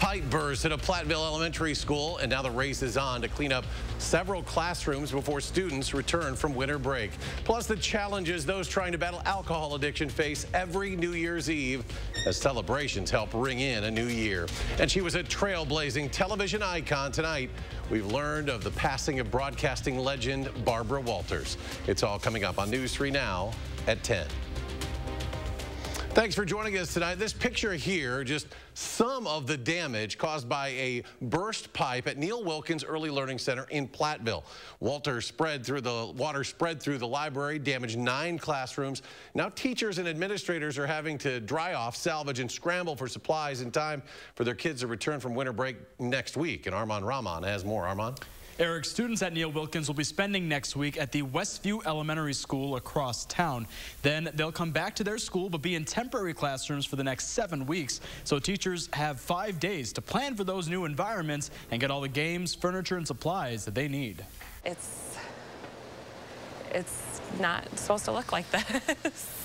pipe burst at a Platteville elementary school, and now the race is on to clean up several classrooms before students return from winter break. Plus the challenges those trying to battle alcohol addiction face every New Year's Eve as celebrations help ring in a new year. And she was a trailblazing television icon tonight. We've learned of the passing of broadcasting legend Barbara Walters. It's all coming up on News 3 Now at 10. Thanks for joining us tonight. This picture here, just some of the damage caused by a burst pipe at Neil Wilkins Early Learning Center in Platteville. Water spread through the library, damaged 9 classrooms. Now teachers and administrators are having to dry off, salvage, and scramble for supplies in time for their kids to return from winter break next week. And Armand Rahman has more. Armand? Eric, students at Neil Wilkins will be spending next week at the Westview Elementary School across town. Then they'll come back to their school but be in temporary classrooms for the next 7 weeks. So teachers have 5 days to plan for those new environments and get all the games, furniture, and supplies that they need. It's not supposed to look like this.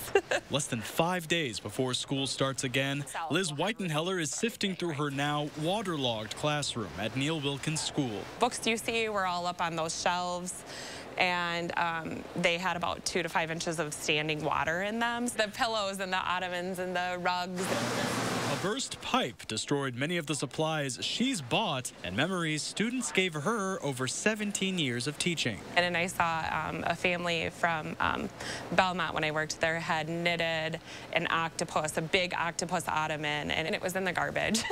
Less than 5 days before school starts again, Liz Whitenheller is sifting through her now waterlogged classroom at Neil Wilkins School. Books you see were all up on those shelves, and they had about 2 to 5 inches of standing water in them. The pillows and the ottomans and the rugs. A burst pipe destroyed many of the supplies she's bought and memories students gave her over 17 years of teaching. And then I saw a family from Belmont when I worked there had knitted an octopus, a big octopus ottoman, and it was in the garbage.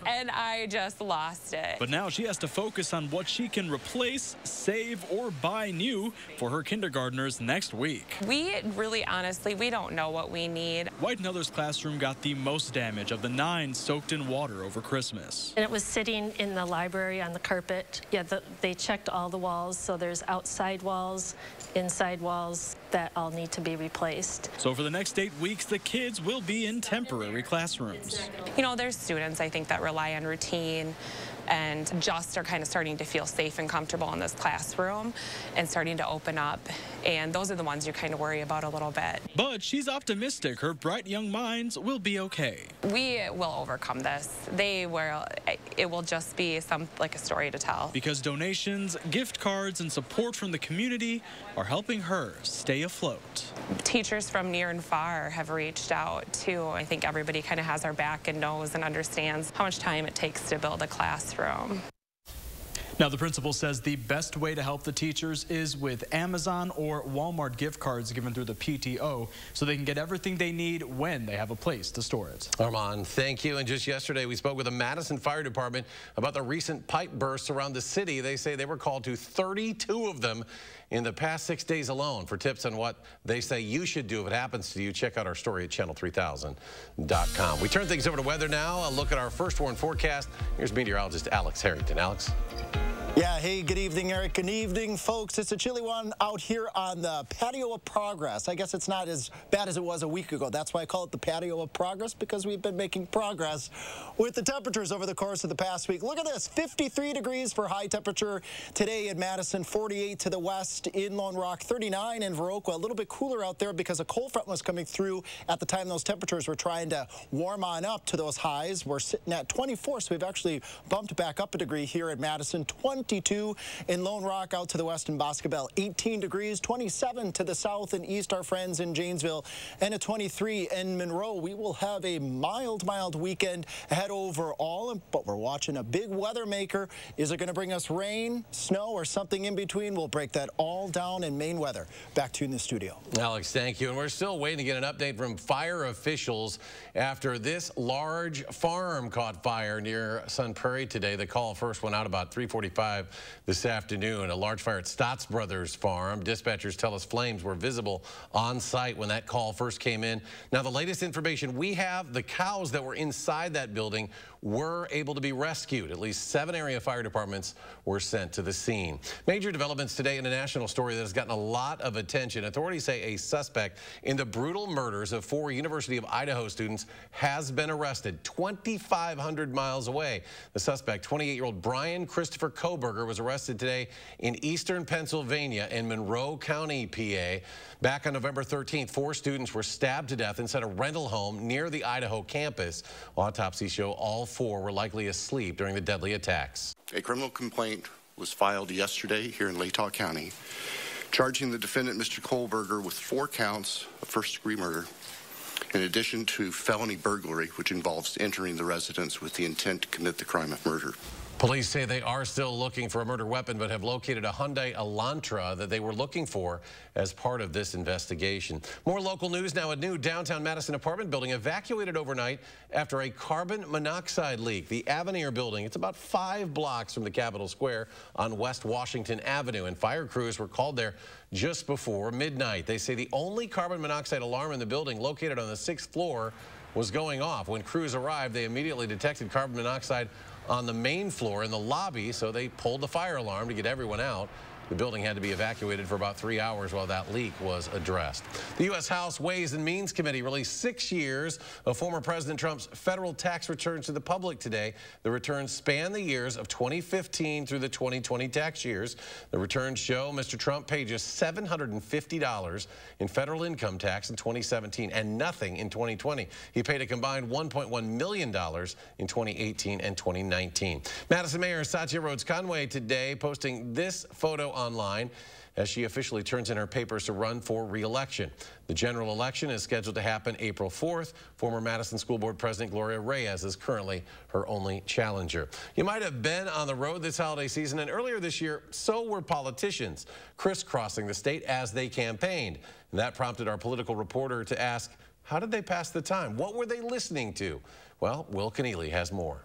And I just lost it. But now she has to focus on what she can replace, save, or buy new for her kindergartners next week. We really, honestly, we don't know what we need. Whitenheller's classroom got the most damage of the 9 soaked in water over Christmas. And it was sitting in the library on the carpet. Yeah, they checked all the walls, so there's outside walls, inside walls that all need to be replaced. So for the next 8 weeks, the kids will be in temporary classrooms. You know, there's students, I think, that rely on routine and just are kind of starting to feel safe and comfortable in this classroom and starting to open up. And those are the ones you kind of worry about a little bit. But she's optimistic her bright young minds will be okay. We will overcome this. It will just be like a story to tell. Because donations, gift cards, and support from the community are helping her stay afloat. Teachers from near and far have reached out too. I think everybody kind of has our back and knows and understands how much time it takes to build a classroom. Now, the principal says the best way to help the teachers is with Amazon or Walmart gift cards given through the PTO so they can get everything they need when they have a place to store it. Armand, thank you. And just yesterday, we spoke with the Madison Fire Department about the recent pipe bursts around the city. They say they were called to 32 of them in the past 6 days alone. For tips on what they say you should do if it happens to you, check out our story at channel3000.com. We turn things over to weather now. A look at our first warn forecast. Here's meteorologist Alex Harrington. Alex? Yeah, hey, good evening, Eric. Good evening, folks. It's a chilly one out here on the Patio of Progress. I guess it's not as bad as it was a week ago. That's why I call it the Patio of Progress, because we've been making progress with the temperatures over the course of the past week. Look at this, 53 degrees for high temperature today in Madison, 48 to the west in Lone Rock, 39 in Viroqua. A little bit cooler out there because a cold front was coming through at the time those temperatures were trying to warm on up to those highs. We're sitting at 24, so we've actually bumped back up a degree here at Madison, 22 in Lone Rock out to the west in Boscobel, 18 degrees, 27 to the south and east, our friends in Janesville, and a 23 in Monroe. We will have a mild weekend ahead overall, but we're watching a big weather maker. Is it going to bring us rain, snow, or something in between? We'll break that all down in Maine weather. Back to you in the studio. Alex, thank you. And we're still waiting to get an update from fire officials after this large farm caught fire near Sun Prairie today. The call first went out about 3:45 this afternoon. A large fire at Stotts Brothers Farm. Dispatchers tell us flames were visible on site when that call first came in. Now, the latest information we have, the cows that were inside that building were able to be rescued. At least 7 area fire departments were sent to the scene. Major developments today in a national story that has gotten a lot of attention. Authorities say a suspect in the brutal murders of 4 University of Idaho students has been arrested 2,500 miles away. The suspect, 28-year-old Brian Christopher Coburn, Kohlberger was arrested today in eastern Pennsylvania in Monroe County, PA. Back on November 13th, 4 students were stabbed to death inside a rental home near the Idaho campus. Autopsies show all 4 were likely asleep during the deadly attacks. A criminal complaint was filed yesterday here in Latah County, charging the defendant, Mr. Kohlberger, with 4 counts of first-degree murder, in addition to felony burglary, which involves entering the residence with the intent to commit the crime of murder. Police say they are still looking for a murder weapon, but have located a Hyundai Elantra that they were looking for as part of this investigation. More local news now. A new downtown Madison apartment building evacuated overnight after a carbon monoxide leak. The Avenir building, it's about 5 blocks from the Capitol Square on West Washington Avenue, and fire crews were called there just before midnight. They say the only carbon monoxide alarm in the building, located on the 6th floor, was going off. When crews arrived, they immediately detected carbon monoxide on the main floor in the lobby, so they pulled the fire alarm to get everyone out. The building had to be evacuated for about 3 hours while that leak was addressed. The U.S. House Ways and Means Committee released 6 years of former President Trump's federal tax returns to the public today. The returns span the years of 2015 through the 2020 tax years. The returns show Mr. Trump paid just $750 in federal income tax in 2017 and nothing in 2020. He paid a combined $1.1 million in 2018 and 2019. Madison Mayor Satya Rhodes Conway today posting this photo online as she officially turns in her papers to run for re-election. The general election is scheduled to happen April 4th. Former Madison School Board President Gloria Reyes is currently her only challenger. You might have been on the road this holiday season, and earlier this year, so were politicians, crisscrossing the state as they campaigned. And that prompted our political reporter to ask, how did they pass the time? What were they listening to? Well, Will Keneally has more.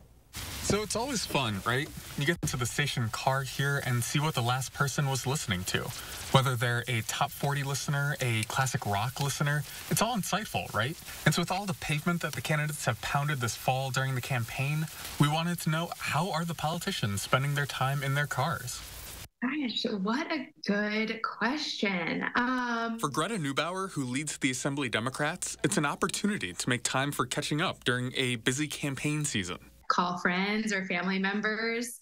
So it's always fun, right? You get into the station car here and see what the last person was listening to. Whether they're a top 40 listener, a classic rock listener, it's all insightful, right? And so with all the pavement that the candidates have pounded this fall during the campaign, we wanted to know, how are the politicians spending their time in their cars? Gosh, what a good question. For Greta Neubauer, who leads the Assembly Democrats, it's an opportunity to make time for catching up during a busy campaign season. Call friends or family members,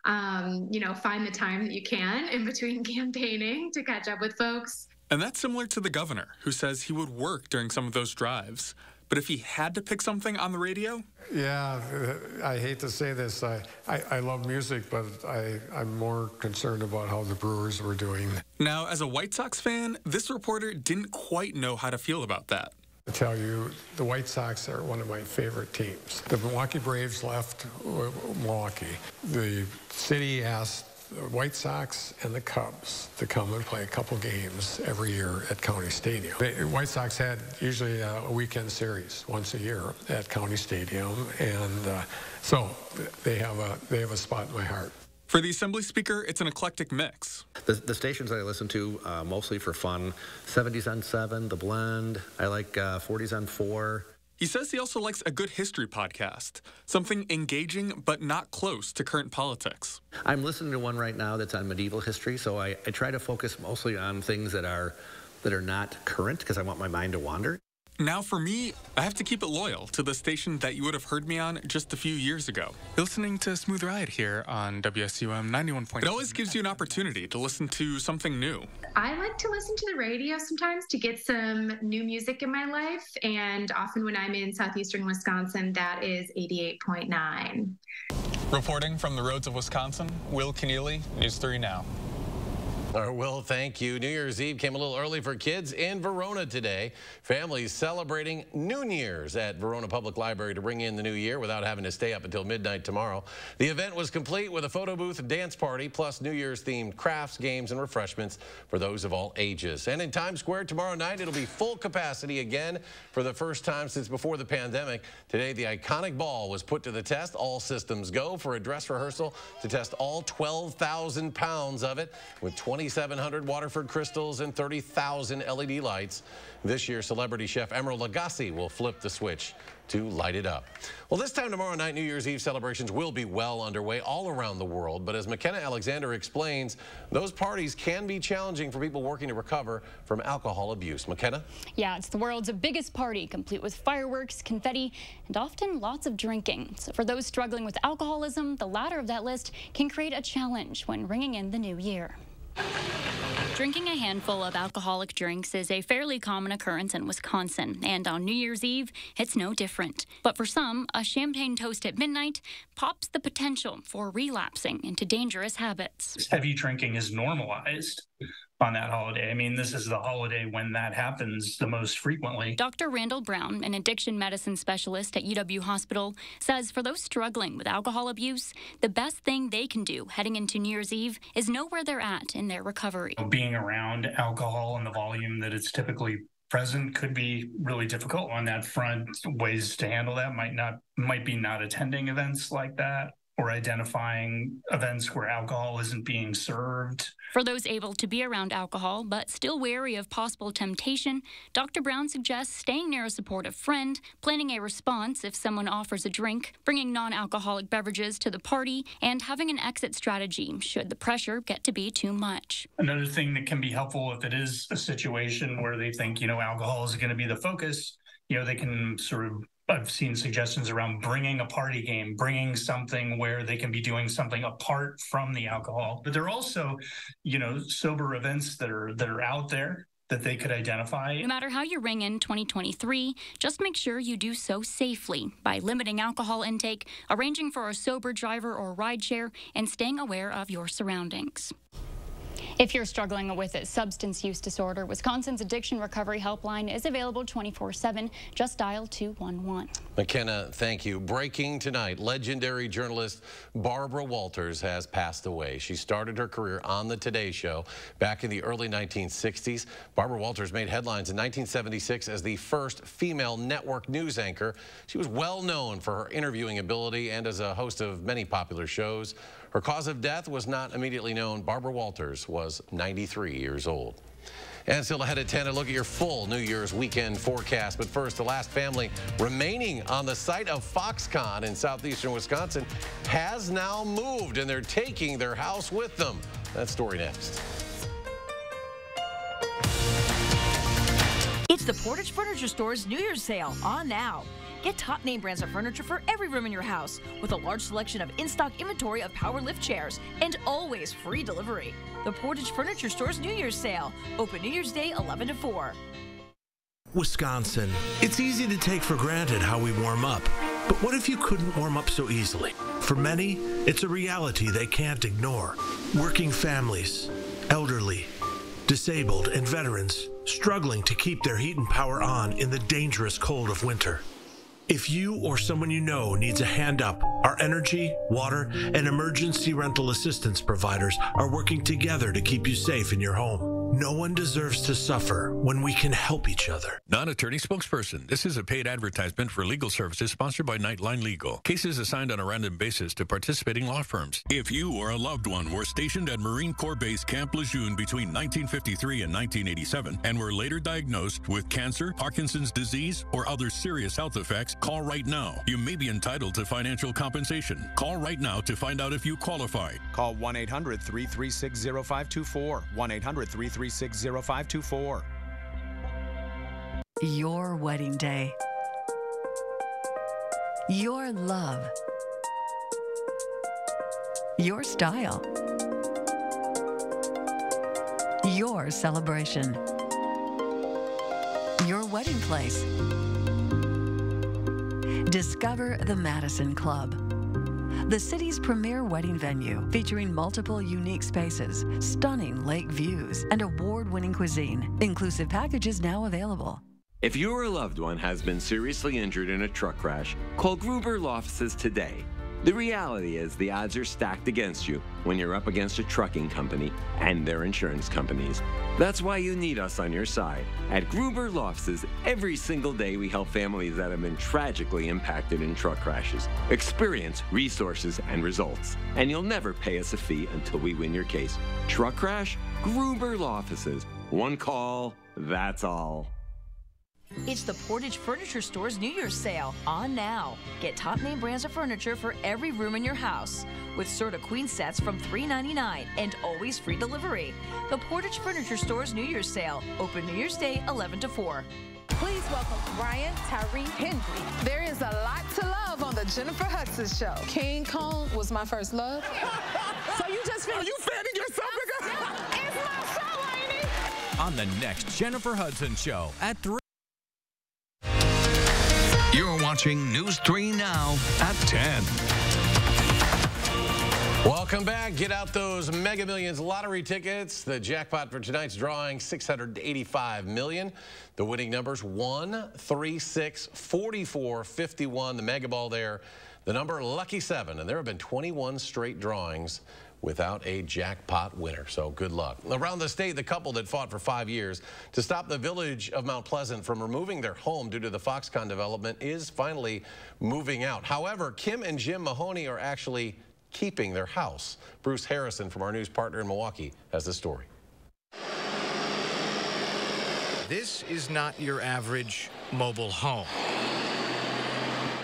find the time that you can in between campaigning to catch up with folks. And that's similar to the governor, who says he would work during some of those drives. But if he had to pick something on the radio? Yeah, I hate to say this. I love music, but I'm more concerned about how the Brewers were doing. Now, as a White Sox fan, this reporter didn't quite know how to feel about that. I tell you, the White Sox are one of my favorite teams. The Milwaukee Braves left Milwaukee. The city asked the White Sox and the Cubs to come and play a couple games every year at County Stadium. The White Sox had usually a weekend series once a year at County Stadium, and so they have a spot in my heart. For the Assembly Speaker, it's an eclectic mix. The stations I listen to, mostly for fun, 70s on 7, The Blend. I like 40s on 4. He says he also likes a good history podcast, something engaging but not close to current politics. I'm listening to one right now that's on medieval history, so I try to focus mostly on things that are not current because I want my mind to wander. Now for me, I have to keep it loyal to the station that you would have heard me on just a few years ago. You're listening to Smooth Ride here on WSUM 91.7. It always gives you an opportunity to listen to something new. I like to listen to the radio sometimes to get some new music in my life, and often when I'm in southeastern Wisconsin, that is 88.9. Reporting from the roads of Wisconsin, Will Keneally, News 3 Now. Will, thank you. New Year's Eve came a little early for kids in Verona today. Families celebrating New Year's at Verona Public Library to bring in the new year without having to stay up until midnight tomorrow. The event was complete with a photo booth, and dance party, plus New Year's themed crafts, games, and refreshments for those of all ages. And in Times Square tomorrow night, it'll be full capacity again for the first time since before the pandemic. Today, the iconic ball was put to the test. All systems go for a dress rehearsal to test all 12,000 pounds of it with 20 2,700 Waterford crystals and 30,000 LED lights. This year, celebrity chef Emeril Lagasse will flip the switch to light it up. Well, this time tomorrow night, New Year's Eve celebrations will be well underway all around the world. But as McKenna Alexander explains, those parties can be challenging for people working to recover from alcohol abuse. McKenna? Yeah, it's the world's biggest party, complete with fireworks, confetti, and often lots of drinking. So for those struggling with alcoholism, the latter of that list can create a challenge when ringing in the new year. Drinking a handful of alcoholic drinks is a fairly common occurrence in Wisconsin, and on New Year's Eve, it's no different. But for some, a champagne toast at midnight pops the potential for relapsing into dangerous habits. Heavy drinking is normalized on that holiday. I mean, this is the holiday when that happens the most frequently. Dr. Randall Brown, an addiction medicine specialist at UW Hospital, says for those struggling with alcohol abuse, the best thing they can do heading into New Year's Eve is know where they're at in their recovery. Being around alcohol and the volume that it's typically present could be really difficult on that front. Ways to handle that might be not attending events like that, or identifying events where alcohol isn't being served. For those able to be around alcohol but still wary of possible temptation, Dr. Brown suggests staying near a supportive friend, planning a response if someone offers a drink, bringing non-alcoholic beverages to the party, and having an exit strategy should the pressure get to be too much. Another thing that can be helpful if it is a situation where they think, alcohol is going to be the focus, they can sort of, I've seen suggestions around bringing a party game, bringing something where they can be doing something apart from the alcohol. But there are also, sober events that are out there that they could identify. No matter how you ring in 2023, just make sure you do so safely by limiting alcohol intake, arranging for a sober driver or rideshare, and staying aware of your surroundings. If you're struggling with a substance use disorder, Wisconsin's Addiction Recovery Helpline is available 24/7. Just dial 211. McKenna, thank you. Breaking tonight, legendary journalist Barbara Walters has passed away. She started her career on the Today Show back in the early 1960s. Barbara Walters made headlines in 1976 as the first female network news anchor. She was well known for her interviewing ability and as a host of many popular shows. Her cause of death was not immediately known. Barbara Walters was 93 years old. And still ahead at 10, a look at your full New Year's weekend forecast. But first, the last family remaining on the site of Foxconn in southeastern Wisconsin has now moved, and they're taking their house with them. That story next. It's the Portage Furniture Store's New Year's sale on now. Get top name brands of furniture for every room in your house with a large selection of in-stock inventory of power lift chairs and always free delivery. The Portage Furniture Store's New Year's sale. Open New Year's Day 11 to 4. Wisconsin. It's easy to take for granted how we warm up. But what if you couldn't warm up so easily? For many, it's a reality they can't ignore. Working families, elderly, disabled, and veterans struggling to keep their heat and power on in the dangerous cold of winter. If you or someone you know needs a hand up, our energy, water, and emergency rental assistance providers are working together to keep you safe in your home. No one deserves to suffer when we can help each other. Non-attorney spokesperson. This is a paid advertisement for legal services sponsored by Nightline Legal. Cases assigned on a random basis to participating law firms. If you or a loved one were stationed at Marine Corps Base Camp Lejeune between 1953 and 1987 and were later diagnosed with cancer, Parkinson's disease, or other serious health effects, call right now. You may be entitled to financial compensation. Call right now to find out if you qualify. Call 1-800-336-0524. 1-800-336-0524. Your wedding day. Your love. Your style. Your celebration. Your wedding place. Discover the Madison Club, the city's premier wedding venue featuring multiple unique spaces, stunning lake views, and award-winning cuisine. Inclusive packages now available. If you or a loved one has been seriously injured in a truck crash, call Gruber Law Offices today. The reality is the odds are stacked against you when you're up against a trucking company and their insurance companies. That's why you need us on your side. At Gruber Law Offices, every single day we help families that have been tragically impacted in truck crashes. Experience, resources, and results. And you'll never pay us a fee until we win your case. Truck crash? Gruber Law Offices. One call, that's all. It's the Portage Furniture Store's New Year's sale on now. Get top name brands of furniture for every room in your house with Serta Queen sets from $3.99 and always free delivery. The Portage Furniture Store's New Year's sale, open New Year's Day 11 to 4. Please welcome Brian Tyree Henry. There is a lot to love on the Jennifer Hudson Show. King Kong was my first love. So you just finished. Are you fanning yourself, nigga? It's my show, ain't it? On the next Jennifer Hudson Show at 3. You're watching News 3 Now at 10. Welcome back. Get out those Mega Millions lottery tickets. The jackpot for tonight's drawing, $685 million. The winning numbers 1, 3, 6, 44, 51. The Mega Ball there. The number lucky 7. And there have been 21 straight drawings without a jackpot winner, so good luck. Around the state, the couple that fought for 5 years to stop the village of Mount Pleasant from removing their home due to the Foxconn development is finally moving out. However, Kim and Jim Mahoney are actually keeping their house. Bruce Harrison from our news partner in Milwaukee has the story. This is not your average mobile home.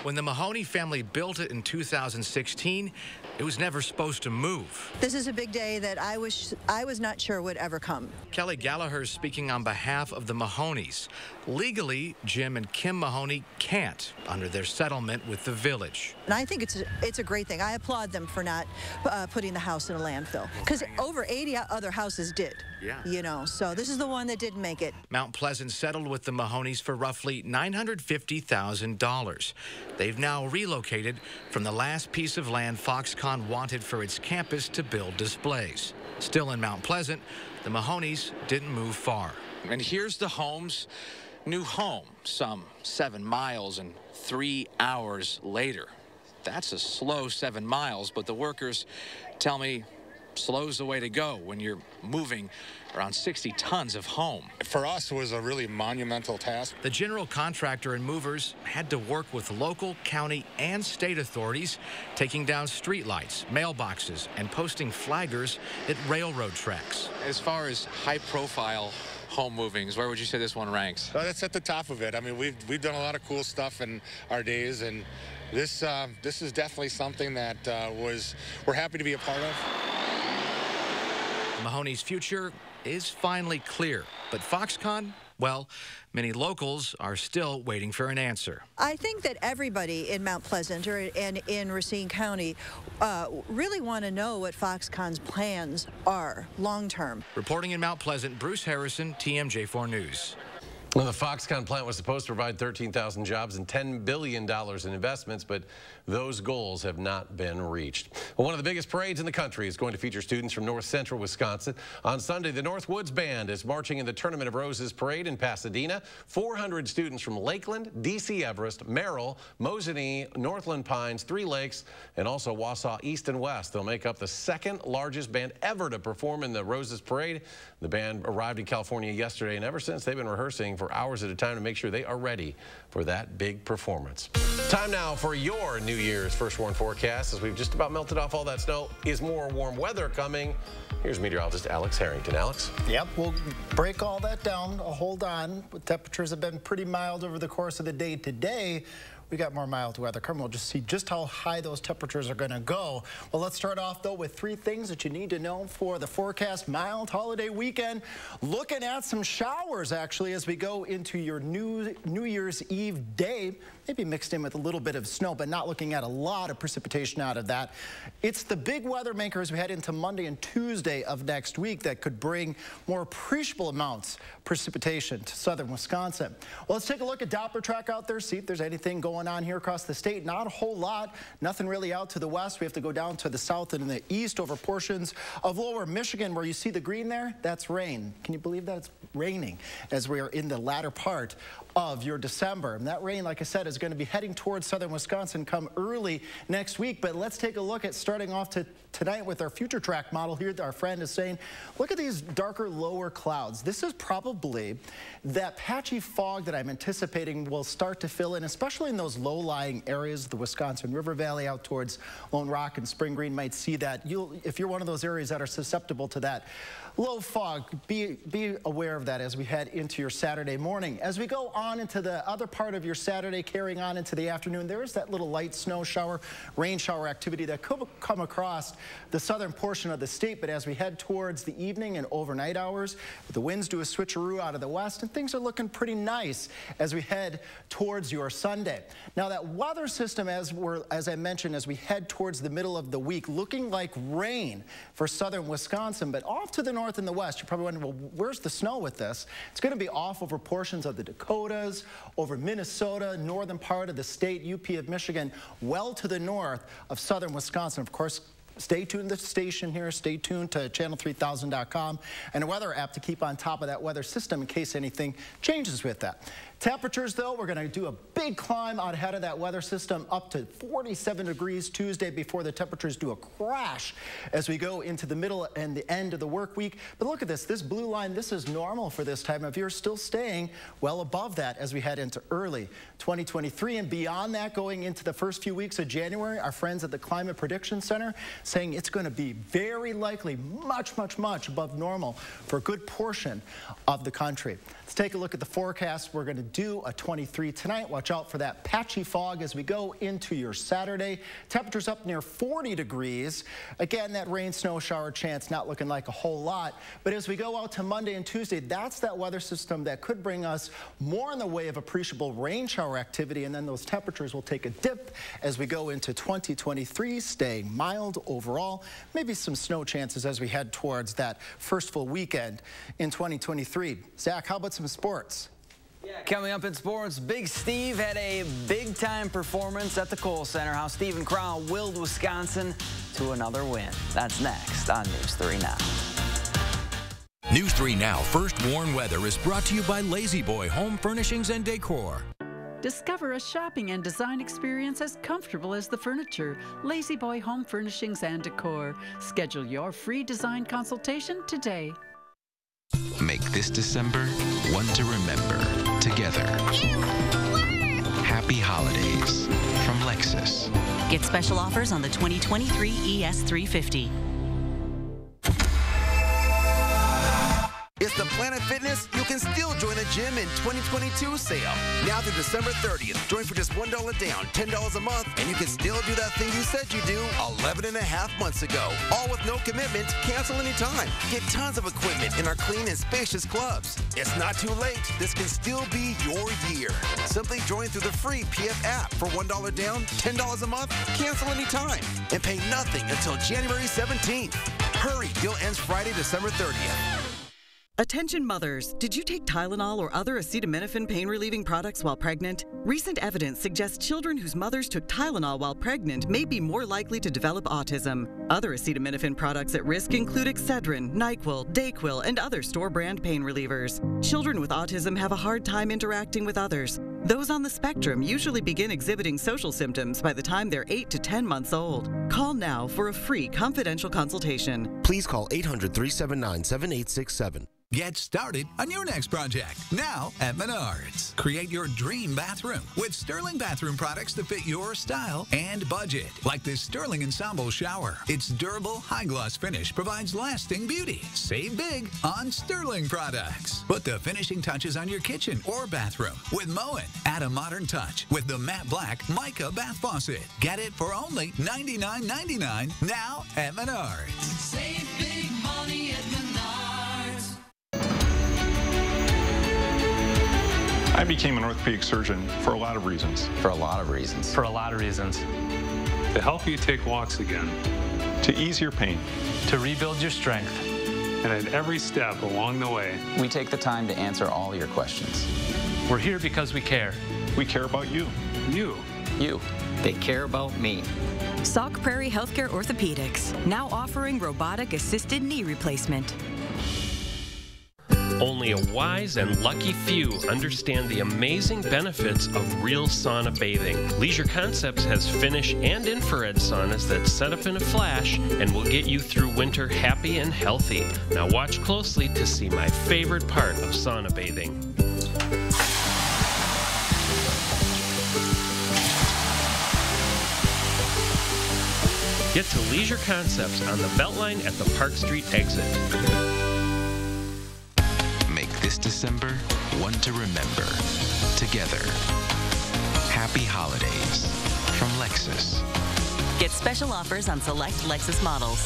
When the Mahoney family built it in 2016, it was never supposed to move. This is a big day that I was not sure would ever come. Kelly Gallagher is speaking on behalf of the Mahoneys. Legally, Jim and Kim Mahoney can't under their settlement with the village. And I think it's a great thing. I applaud them for not putting the house in a landfill, because over 80 other houses did. Yeah. You know, so this is the one that didn't make it. Mount Pleasant settled with the Mahoneys for roughly $950,000. They've now relocated from the last piece of land Foxconn wanted for its campus to build displays. Still in Mount Pleasant, the Mahoneys didn't move far. And here's the home's new home, some 7 miles and 3 hours later. That's a slow 7 miles, but the workers tell me slow's the way to go when you're moving around 60 tons of home. For us, it was a really monumental task. The general contractor and movers had to work with local, county, and state authorities, taking down streetlights, mailboxes, and posting flaggers at railroad tracks. As far as high-profile home movings, where would you say this one ranks? That's at the top of it. I mean, we've done a lot of cool stuff in our days, and this is definitely something that we're happy to be a part of. Mahoney's future is finally clear, but Foxconn, well, many locals are still waiting for an answer. I think that everybody in Mount Pleasant and in Racine County really want to know what Foxconn's plans are long-term. Reporting in Mount Pleasant, Bruce Harrison, TMJ4 News. Well, the Foxconn plant was supposed to provide 13,000 jobs and $10 billion in investments, but those goals have not been reached. Well, one of the biggest parades in the country is going to feature students from north central Wisconsin. On Sunday, the Northwoods Band is marching in the Tournament of Roses parade in Pasadena. 400 students from Lakeland, D.C. Everest, Merrill, Mosinee, Northland Pines, Three Lakes, and also Wausau East and West. They'll make up the second largest band ever to perform in the Roses parade. The band arrived in California yesterday, and ever since they've been rehearsing for hours at a time to make sure they are ready for that big performance. Time now for your New Year's First Warn forecast. As we've just about melted off all that snow, is more warm weather coming? Here's meteorologist Alex Harrington. Alex? Yep, we'll break all that down. Hold on. Temperatures have been pretty mild over the course of the day today. We got more mild weather coming. We'll just see just how high those temperatures are going to go. Well, let's start off, though, with 3 things that you need to know for the forecast. Mild holiday weekend. Looking at some showers, actually, as we go into your New Year's Eve day. Maybe mixed in with a little bit of snow, but not looking at a lot of precipitation out of that. It's the big weather maker as we head into Monday and Tuesday of next week that could bring more appreciable amounts of precipitation to southern Wisconsin. Well, let's take a look at Doppler track out there, see if there's anything going on here across the state. Not a whole lot. Nothing really out to the west. We have to go down to the south and in the east over portions of lower Michigan where you see the green there. That's rain. Can you believe that it's raining as we are in the latter part of your December? And that rain, like I said, is going to be heading towards southern Wisconsin come early next week. But let's take a look at starting off tonight with our future track model here. Our friend is saying, look at these darker, lower clouds. This is probably that patchy fog that I'm anticipating will start to fill in, especially in those low-lying areas, the Wisconsin River Valley out towards Lone Rock and Spring Green might see that. If you're one of those areas that are susceptible to that low fog, be aware of that as we head into your Saturday morning. As we go on into the other part of your Saturday, carrying on into the afternoon, there is that little light snow shower, rain shower activity that could come across the southern portion of the state. But as we head towards the evening and overnight hours, the winds do a switcheroo out of the west, and things are looking pretty nice as we head towards your Sunday. Now that weather system, as I mentioned, as we head towards the middle of the week, looking like rain for southern Wisconsin, but off to the north and the west. You're probably wondering, well, where's the snow with this? It's going to be off over portions of the Dakotas, over Minnesota, northern part of the state, UP of Michigan, well to the north of southern Wisconsin. Of course, stay tuned to the station here. Stay tuned to channel3000.com and a weather app to keep on top of that weather system in case anything changes with that. Temperatures, though, we're going to do a big climb out ahead of that weather system up to 47 degrees Tuesday before the temperatures do a crash as we go into the middle and the end of the work week. But look at this. This blue line, this is normal for this time of year, still staying well above that as we head into early 2023. And beyond that, going into the first few weeks of January, our friends at the Climate Prediction Center saying it's going to be very likely much above normal for a good portion of the country. Let's take a look at the forecast. We're going to do a 23 tonight. Watch out for that patchy fog as we go into your Saturday. Temperatures up near 40 degrees. Again, that rain, snow, shower chance not looking like a whole lot. But as we go out to Monday and Tuesday, that's that weather system that could bring us more in the way of appreciable rain shower activity. And then those temperatures will take a dip as we go into 2023, staying mild overall. Maybe some snow chances as we head towards that first full weekend in 2023. Zach, how about some sports? Yeah, coming up in sports, Big Steve had a big-time performance at the Kohl Center. How Stephen Crown willed Wisconsin to another win. That's next on News 3 Now. News 3 Now First Warn Weather is brought to you by Lazy Boy Home Furnishings and Decor. Discover a shopping and design experience as comfortable as the furniture. Lazy Boy Home Furnishings and Decor. Schedule your free design consultation today. Make this December one to remember together. Happy holidays from Lexus. Get special offers on the 2023 ES350. It's the Planet Fitness You Can Still Join a Gym in 2022 sale. Now through December 30th, join for just $1 down, $10 a month, and you can still do that thing you said you'd do 11 and a half months ago. All with no commitment, cancel anytime. Get tons of equipment in our clean and spacious clubs. It's not too late. This can still be your year. Simply join through the free PF app for $1 down, $10 a month, cancel anytime, and pay nothing until January 17th. Hurry, deal ends Friday, December 30th. Attention mothers, did you take Tylenol or other acetaminophen pain-relieving products while pregnant? Recent evidence suggests children whose mothers took Tylenol while pregnant may be more likely to develop autism. Other acetaminophen products at risk include Excedrin, NyQuil, Dayquil, and other store-brand pain relievers. Children with autism have a hard time interacting with others. Those on the spectrum usually begin exhibiting social symptoms by the time they're 8 to 10 months old. Call now for a free confidential consultation. Please call 800-379-7867. Get started on your next project now at Menards. Create your dream bathroom with Sterling bathroom products that fit your style and budget. Like this Sterling Ensemble shower. Its durable, high-gloss finish provides lasting beauty. Save big on Sterling products. Put the finishing touches on your kitchen or bathroom with Moen. Add a modern touch with the matte black mica bath faucet. Get it for only $99.99 now at Menards. Save big money at Menards. I became an orthopedic surgeon for a lot of reasons. For a lot of reasons. For a lot of reasons. To help you take walks again. To ease your pain. To rebuild your strength. And at every step along the way, we take the time to answer all your questions. We're here because we care. We care about you. You. They care about me. Sauk Prairie Healthcare Orthopedics, now offering robotic-assisted knee replacement. Only a wise and lucky few understand the amazing benefits of real sauna bathing. Leisure Concepts has Finnish and infrared saunas that set up in a flash and will get you through winter happy and healthy. Now watch closely to see my favorite part of sauna bathing. Get to Leisure Concepts on the Beltline at the Park Street exit. Make this December one to remember. Together. Happy holidays from Lexus. Get special offers on select Lexus models.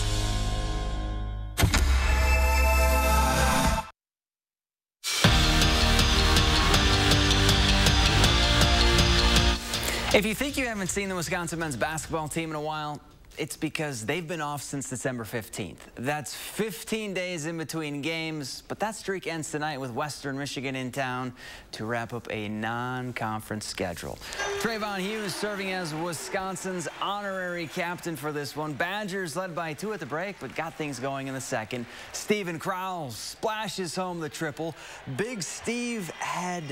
If you think you haven't seen the Wisconsin men's basketball team in a while, it's because they've been off since December 15th. That's 15 days in between games, but that streak ends tonight with Western Michigan in town to wrap up a non-conference schedule. Trayvon Hughes serving as Wisconsin's honorary captain for this one. Badgers led by 2 at the break, but got things going in the second. Steven Crowell splashes home the triple. Big Steve had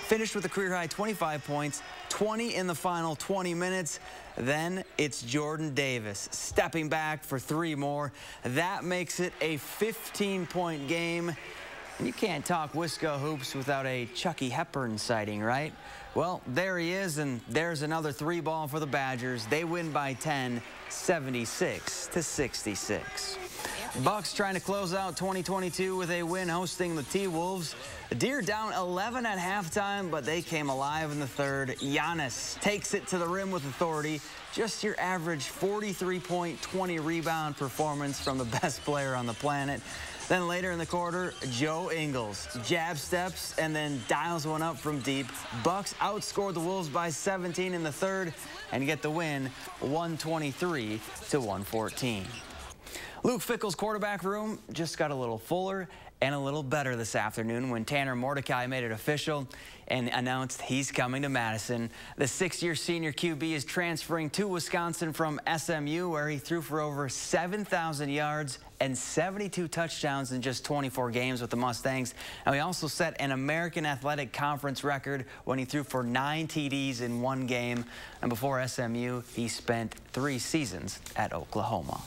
finished with a career-high 25 points, 20 in the final 20 minutes. Then it's Jordan Davis stepping back for 3 more. That makes it a 15-point game. And you can't talk Wisco hoops without a Chucky Hepburn sighting, right? Well, there he is, and there's another 3-ball for the Badgers. They win by 10, 76-66. Bucks trying to close out 2022 with a win hosting the T-Wolves. The Deer down 11 at halftime, but they came alive in the third. Giannis takes it to the rim with authority. Just your average 43-point, 20-rebound performance from the best player on the planet. Then later in the quarter, Joe Ingles jab steps and then dials one up from deep. Bucks outscored the Wolves by 17 in the third and get the win 123-114. Luke Fickell's quarterback room just got a little fuller and a little better this afternoon when Tanner Mordecai made it official and announced he's coming to Madison. The 6-year senior QB is transferring to Wisconsin from SMU, where he threw for over 7,000 yards and 72 touchdowns in just 24 games with the Mustangs. And he also set an American Athletic Conference record when he threw for 9 TDs in 1 game. And before SMU, he spent 3 seasons at Oklahoma.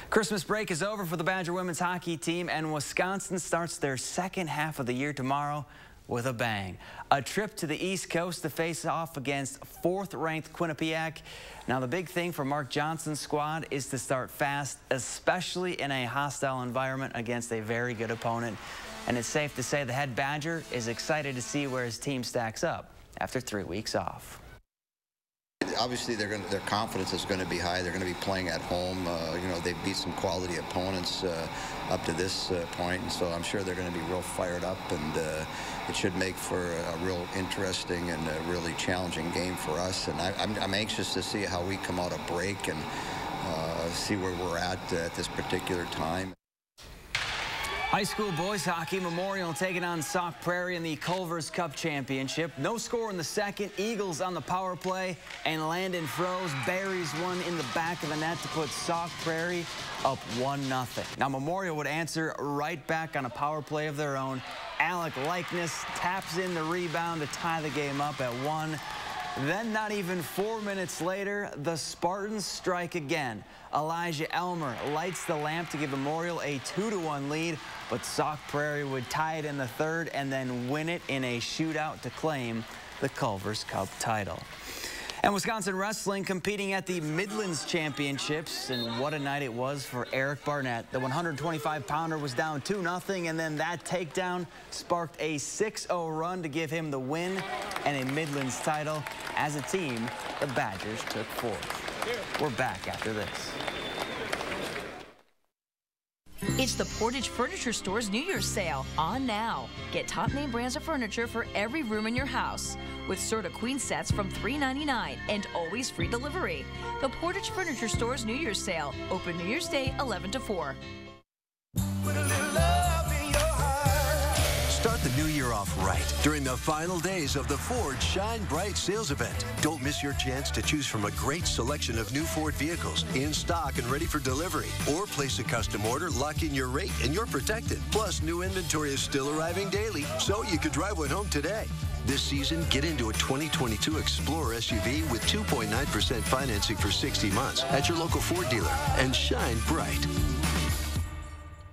Christmas break is over for the Badger women's hockey team, and Wisconsin starts their second half of the year tomorrow with a bang. A trip to the East Coast to face off against 4th-ranked Quinnipiac. Now, the big thing for Mark Johnson's squad is to start fast, especially in a hostile environment against a very good opponent. And it's safe to say the head Badger is excited to see where his team stacks up after 3 weeks off. Obviously, their confidence is going to be high. They're going to be playing at home. You know, they've beat some quality opponents up to this point, and so I'm sure they're going to be real fired up, and it should make for a real interesting and a really challenging game for us. And I'm anxious to see how we come out of break and see where we're at this particular time. High school boys hockey, Memorial taking on Sauk Prairie in the Culver's Cup Championship. No score in the second. Eagles on the power play, and Landon Froese buries one in the back of the net to put Sauk Prairie up 1-0. Now, Memorial would answer right back on a power play of their own. Alec Likeness taps in the rebound to tie the game up at 1. Then, not even 4 minutes later, the Spartans strike again. Elijah Elmer lights the lamp to give Memorial a 2-1 lead, but Sauk Prairie would tie it in the third and then win it in a shootout to claim the Culver's Cup title. And Wisconsin wrestling competing at the Midlands Championships, and what a night it was for Eric Barnett. The 125-pounder was down 2-0, and then that takedown sparked a 6-0 run to give him the win and a Midlands title. As a team, the Badgers took 4th. We're back after this. It's the Portage Furniture Store's New Year's sale on now. Get top name brands of furniture for every room in your house with Serta Queen sets from $3.99 and always free delivery. The Portage Furniture Store's New Year's sale, open New Year's Day 11 to 4. Start the new year off right during the final days of the Ford Shine Bright sales event. Don't miss your chance to choose from a great selection of new Ford vehicles in stock and ready for delivery. Or place a custom order, lock in your rate, and you're protected. Plus, new inventory is still arriving daily, so you could drive one home today. This season, get into a 2022 Explorer SUV with 2.9% financing for 60 months at your local Ford dealer and shine bright.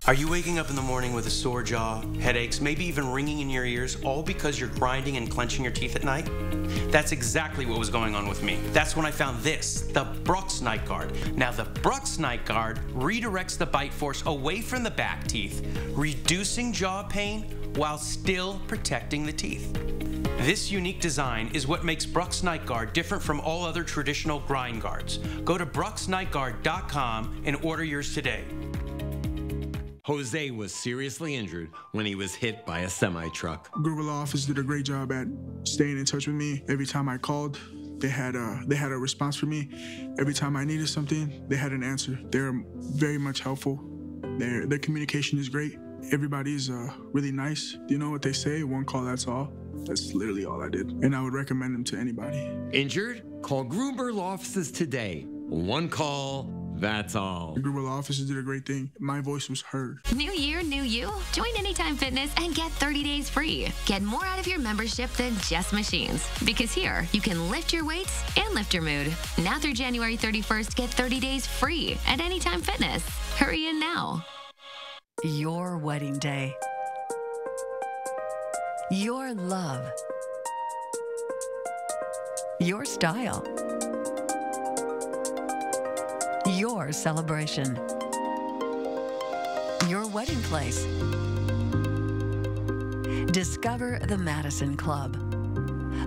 Are you waking up in the morning with a sore jaw, headaches, maybe even ringing in your ears, all because you're grinding and clenching your teeth at night? That's exactly what was going on with me. That's when I found this, the Brooks Night Guard. Now, the Brooks Night Guard redirects the bite force away from the back teeth, reducing jaw pain while still protecting the teeth. This unique design is what makes Brooks Night Guard different from all other traditional grind guards. Go to brooksnightguard.com and order yours today. Jose was seriously injured when he was hit by a semi-truck. Group Law Office did a great job at staying in touch with me. Every time I called, they had a response for me. Every time I needed something, they had an answer. They're very much helpful. Their communication is great. Everybody's really nice. You know what they say? One call, that's all. That's literally all I did. And I would recommend them to anybody. Injured? Call Gruber Law Offices today. One call, that's all. The Gruber Law Offices did a great thing. My voice was heard. New year, new you. Join Anytime Fitness and get 30 days free. Get more out of your membership than just machines. Because here, you can lift your weights and lift your mood. Now through January 31st, get 30 days free at Anytime Fitness. Hurry in now. Your wedding day. Your love. Your style. Your celebration. Your wedding place. Discover the Madison Club,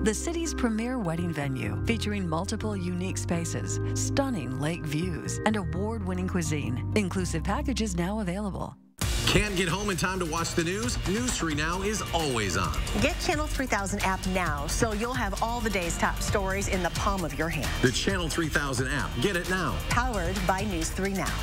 the city's premier wedding venue, featuring multiple unique spaces, stunning lake views, and award-winning cuisine. Inclusive packages now available. Can't get home in time to watch the news? News 3 Now is always on. Get Channel 3000 app now so you'll have all the day's top stories in the palm of your hand. The Channel 3000 app. Get it now. Powered by News 3 Now.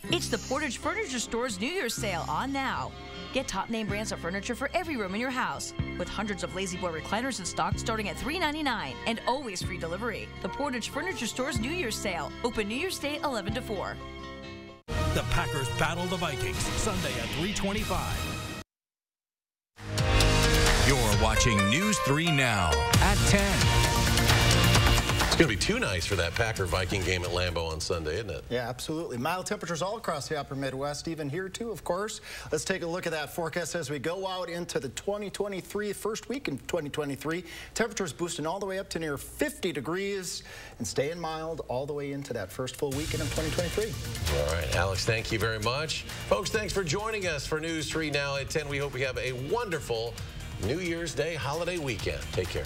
It's the Portage Furniture Store's New Year's sale on now. Get top name brands of furniture for every room in your house, with hundreds of Lazy Boy recliners in stock starting at $3.99 and always free delivery. The Portage Furniture Store's New Year's sale, open New Year's Day 11 to 4. The Packers battle the Vikings Sunday at 3:25. You're watching News 3 Now at 10. It's going to be too nice for that Packer-Viking game at Lambeau on Sunday, isn't it? Yeah, absolutely. Mild temperatures all across the upper Midwest, even here too, of course. Let's take a look at that forecast as we go out into the 2023, first week in 2023. Temperatures boosting all the way up to near 50 degrees and staying mild all the way into that first full weekend of 2023. All right, Alex, thank you very much. Folks, thanks for joining us for News 3 Now at 10. We hope you have a wonderful New Year's Day holiday weekend. Take care.